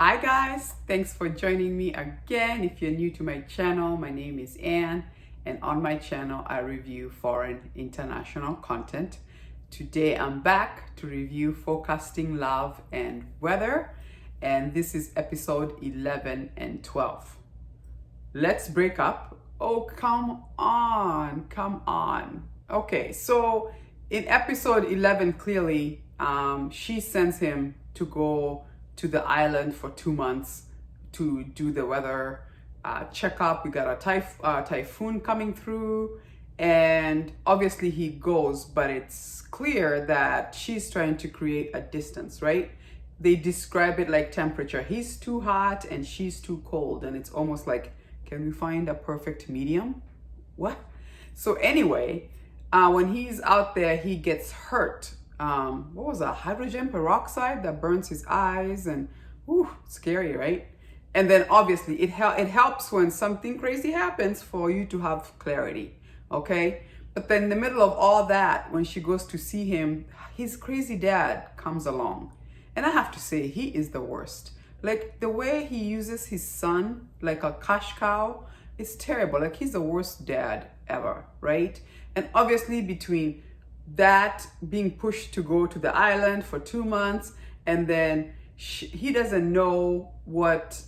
Hi guys, thanks for joining me again. If you're new to my channel, my name is Anne, and on my channel I review foreign international content. Today I'm back to review Forecasting Love and Weather, and this is episode 11 and 12. Let's break up. Oh, come on. Okay, so in episode 11, clearly, she sends him to go to the island for 2 months to do the weather checkup. We got a typhoon coming through, and obviously he goes, but it's clear that she's trying to create a distance, right? They describe it like temperature. He's too hot and she's too cold, and it's almost like, can we find a perfect medium? What? So anyway, when he's out there, he gets hurt. What was that? Hydrogen peroxide that burns his eyes, and scary, right? And then obviously it helps when something crazy happens for you to have clarity, okay? But then in the middle of all that, when she goes to see him, his crazy dad comes along. And I have to say, he is the worst. Like, the way he uses his son like a cash cow is terrible. Like, he's the worst dad ever, right? And obviously between that being pushed to go to the island for 2 months, and then he doesn't know what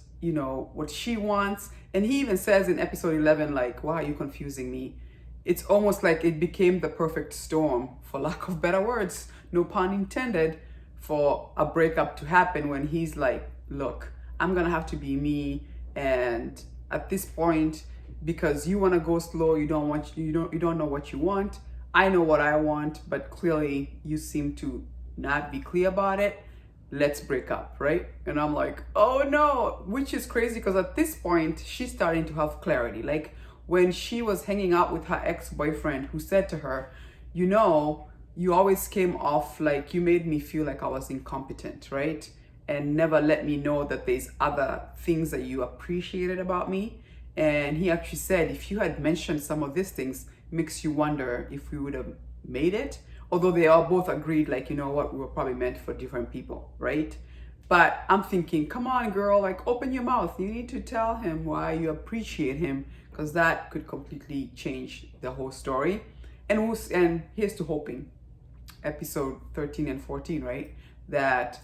she wants, and he even says in episode 11, like, why are you confusing me? It's almost like it became the perfect storm, for lack of better words, no pun intended, for a breakup to happen, when he's like, look, I'm gonna have to be me, and at this point, because you want to go slow, you don't know what you want, I know what I want, but clearly you seem to not be clear about it. Let's break up, right? And I'm like, oh no, which is crazy, because at this point she's starting to have clarity. Like, when she was hanging out with her ex-boyfriend, who said to her, you always came off like you made me feel like I was incompetent, right? And never let me know that there's other things that you appreciated about me. And he actually said, if you had mentioned some of these things, makes you wonder if we would have made it. Although they all both agreed, like, you know what, we were probably meant for different people, right? But I'm thinking, come on, girl, like, open your mouth. You need to tell him why you appreciate him, because that could completely change the whole story. And here's to hoping, episode 13 and 14, right, that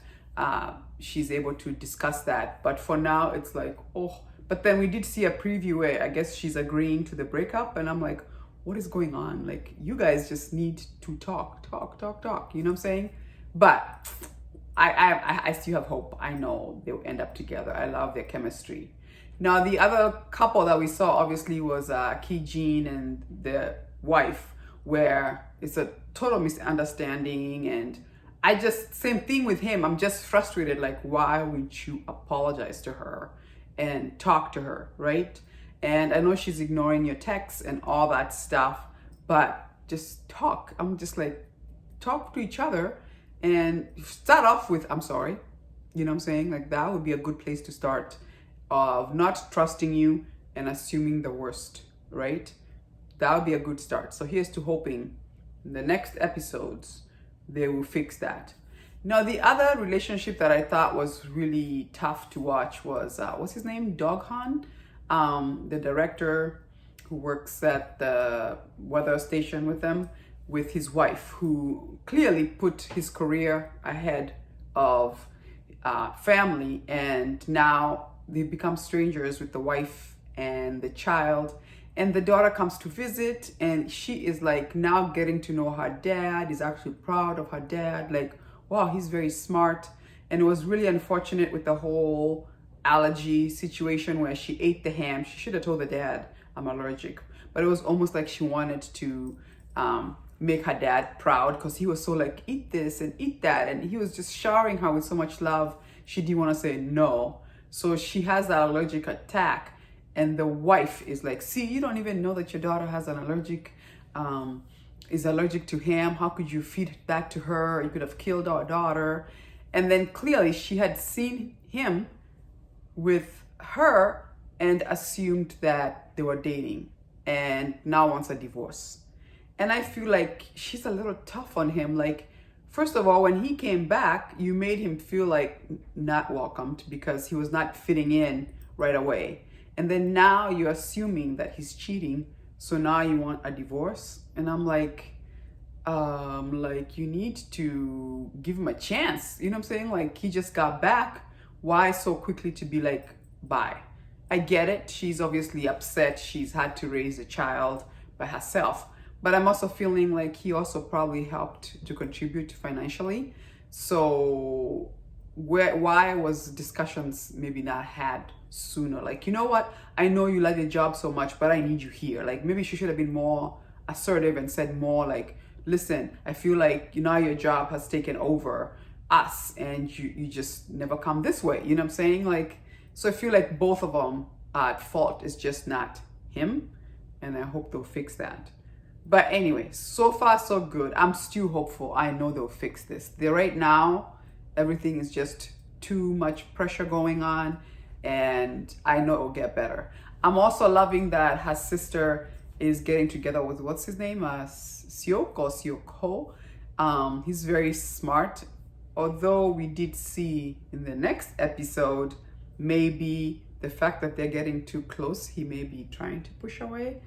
she's able to discuss that. But for now, it's like, oh. But then we did see a preview where I guess she's agreeing to the breakup, and I'm like, what is going on? Like, you guys just need to talk. You know what I'm saying? But I still have hope. I know they'll end up together. I love their chemistry. Now, the other couple that we saw obviously was Ki Jin and the wife, where it's a total misunderstanding, and same thing with him. I'm just frustrated. Like, why wouldn't you apologize to her and talk to her, right? And I know she's ignoring your texts and all that stuff, but just talk. I'm just like, talk to each other and start off with, I'm sorry. You know what I'm saying? Like, that would be a good place to start, of not trusting you and assuming the worst, right? That would be a good start. So here's to hoping in the next episodes, they will fix that. Now, the other relationship that I thought was really tough to watch was, what's his name? Doghan? The director who works at the weather station with them, with his wife, who clearly put his career ahead of family, and now they become strangers with the wife and the child, and the daughter comes to visit, and she is like now getting to know her dad, is actually proud of her dad, like, wow, he's very smart. And it was really unfortunate with the whole allergy situation where she ate the ham. She should have told the dad, I'm allergic. But it was almost like she wanted to make her dad proud, because he was so like, eat this and eat that. And he was just showering her with so much love. She didn't want to say no. So she has that allergic attack. And the wife is like, see, you don't even know that your daughter has an is allergic to ham. How could you feed that to her? You could have killed our daughter. And then clearly she had seen him with her and assumed that they were dating, and now wants a divorce. And I feel like she's a little tough on him. Like, first of all, when he came back, you made him feel like not welcomed because he was not fitting in right away. And then now you're assuming that he's cheating. So now you want a divorce. And I'm like you need to give him a chance. You know what I'm saying? Like, he just got back. Why so quickly to be like, bye? I get it. She's obviously upset. She's had to raise a child by herself. But I'm also feeling like he also probably helped to contribute financially. So why was discussions maybe not had sooner? Like, you know what? I know you like the job so much, but I need you here. Like, maybe she should have been more assertive and said more like, listen, I feel like, you know, your job has taken over us and you just never come this way. You know what I'm saying? Like, so I feel like both of them are at fault. It's just not him. And I hope they'll fix that. But anyway, so far so good. I'm still hopeful. I know they'll fix this. Right now, everything is just too much pressure going on, and I know it'll get better. I'm also loving that her sister is getting together with, what's his name? Seok or Seok-ho. He's very smart. Although we did see in the next episode, maybe the fact that they're getting too close, he may be trying to push away,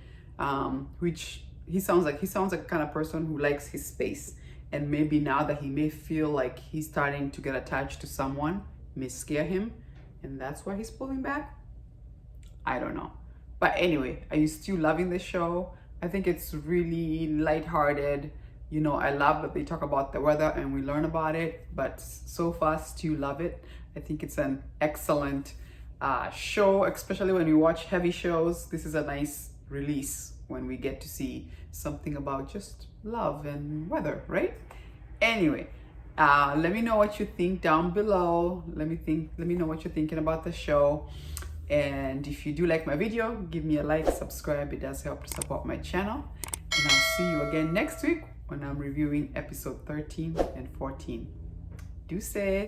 which he sounds like the kind of person who likes his space. And maybe now that he may feel like he's starting to get attached to someone, may scare him, and that's why he's pulling back. I don't know. But anyway, are you still loving the show? I think it's really lighthearted. You know, I love that they talk about the weather and we learn about it, but so far still love it. I think it's an excellent show, especially when we watch heavy shows. This is a nice release when we get to see something about just love and weather, right? Anyway, let me know what you think down below. Let me know what you're thinking about the show. And if you do like my video, give me a like, subscribe. It does help to support my channel. And I'll see you again next week when I'm reviewing episode 13 and 14. Deuces.